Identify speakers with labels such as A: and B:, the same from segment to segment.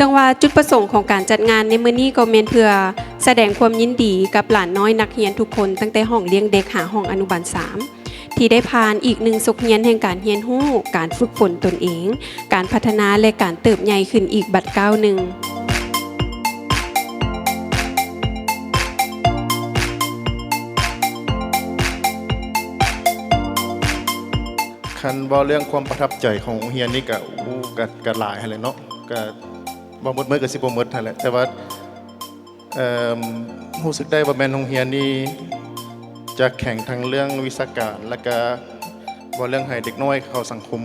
A: ซึ่งว่าจุดประสงค์ของการจัดงานในมื้อนี้ก็แม่นเพื่อแสดงความยินดีกับหลานน้อยนักเรียนทุกคนตั้งแต่ห้องเลี้ยงเด็กหาห้องอนุบาล3ที่ได้ผ่านอีก1สุขเรียนแห่งการเรียนรู้การฝึกฝนตนเองการพัฒนาและการเติบใหญ่ขึ้นอีกบัดก้าวหนึ่ง
B: คันบ่เรื่องความประทับใจของโรงเรียนนี่ก็หลายหั่นแหละเนาะก็บ่หมดมื้อก็สิบ่หมดหั่นแหละแต่ว่ารู้สึกได้ว่าแม่นโรงเรียนนี่จะแข่งทั้งเรื่องวิชาการแล้วก็บ่เรื่องให้เด็กน้อยเข้าสังคม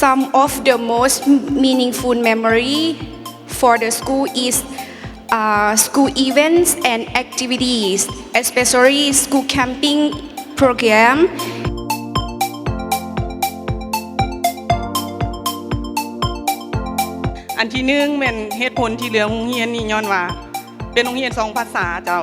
C: Some of the most meaningful memory for the school is school events and activities, especially school camping program.
D: อันที่1แม่นเหตุผลที่เหลือโรงเรียนนี่ย้อนว่าเป็นโรงเรียน2ภาษาเจ้า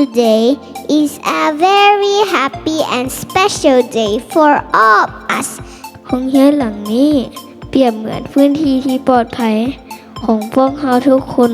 E: Today is a very happy and special day for all of us.
F: โรงเรียนหลังนี้เปรียบเหมือนพื้นที่ที่ปลอดภัยของพวกเราทุกคน